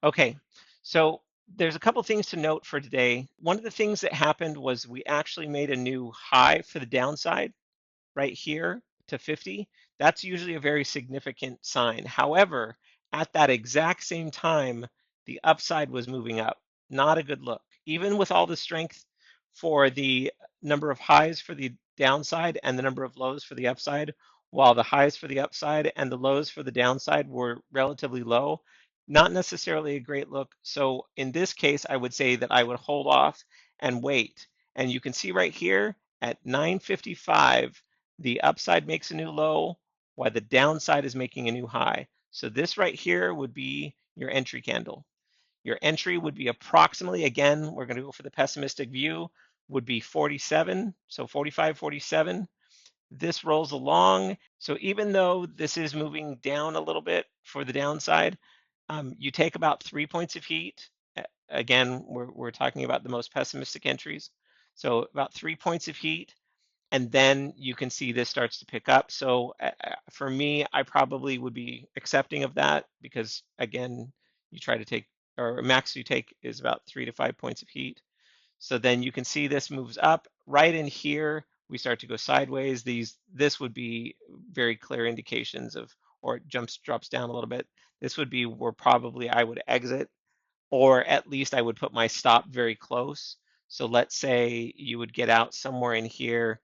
Okay, so there's a couple things to note for today. One of the things that happened was we actually made a new high for the downside right here to 50. That's usually a very significant sign. However, at that exact same time, the upside was moving up. Not a good look. Even with all the strength for the number of highs for the downside and the number of lows for the upside, while the highs for the upside and the lows for the downside were relatively low, not necessarily a great look. So in this case, I would say that I would hold off and wait. And you can see right here at 9:55, the upside makes a new low, while the downside is making a new high. So this right here would be your entry candle. Your entry would be approximately, again, we're going to go for the pessimistic view, would be 47, so 45, 47. This rolls along. So even though this is moving down a little bit for the downside, you take about 3 points of heat. Again, we're talking about the most pessimistic entries. So about 3 points of heat, and then you can see this starts to pick up. So for me, I probably would be accepting of that because again, you try to take, or max you take is about 3 to 5 points of heat. So then you can see this moves up right in here. We start to go sideways. This would be very clear indications of, or it drops down a little bit. This would be where probably I would exit, or at least I would put my stop very close. So let's say you would get out somewhere in here.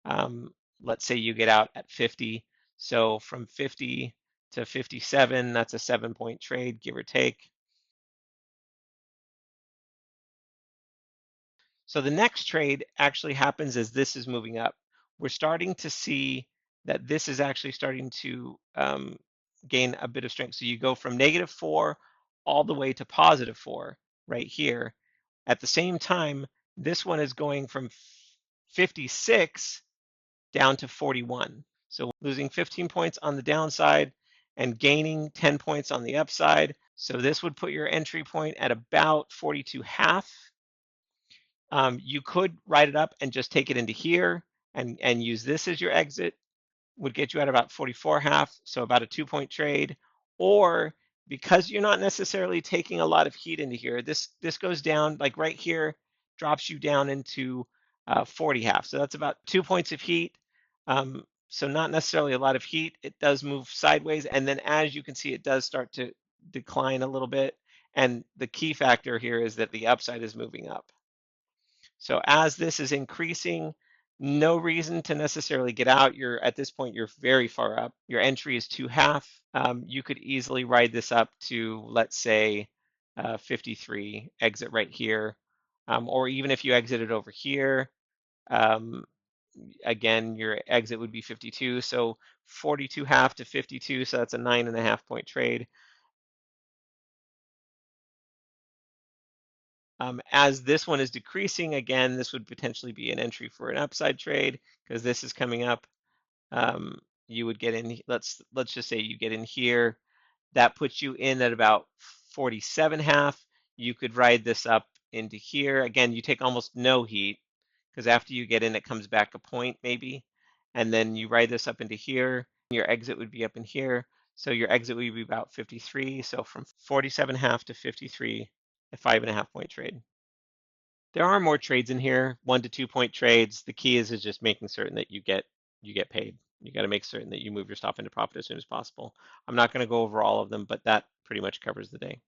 Um, let's say you get out at 50. So from 50 to 57, that's a 7 point trade, give or take. So the next trade actually happens as this is moving up. We're starting to see that this is actually starting to gain a bit of strength. So you go from -4 all the way to +4 right here. At the same time, this one is going from 56 down to 41. So losing 15 points on the downside and gaining 10 points on the upside. So this would put your entry point at about 42.5. You could write it up and just take it into here and use this as your exit, would get you at about 44.5, so about a 2 point trade. Or because you're not necessarily taking a lot of heat into here, this goes down like right here, drops you down into 40.5. So that's about 2 points of heat. So not necessarily a lot of heat. It does move sideways, and then as you can see, it does start to decline a little bit. And the key factor here is that the upside is moving up. So as this is increasing, no reason to necessarily get out. You're at this point, you're very far up. Your entry is 2.5. You could easily ride this up to, let's say, 53, exit right here. Or even if you exited over here, um, again, your exit would be 52. So 42.5 to 52, so that's a 9.5 point trade. As this one is decreasing, again, this would potentially be an entry for an upside trade because this is coming up. You would get in, let's just say you get in here. That puts you in at about 47.5. You could ride this up into here. Again, you take almost no heat because after you get in, it comes back a point maybe. And then you ride this up into here. Your exit would be up in here. So your exit would be about 53. So from 47.5 to 53, a 5.5 point trade. There are more trades in here, 1 to 2 point trades. The key is just making certain that you get paid. You got to make certain that you move your stop into profit as soon as possible. I'm not going to go over all of them, but that pretty much covers the day.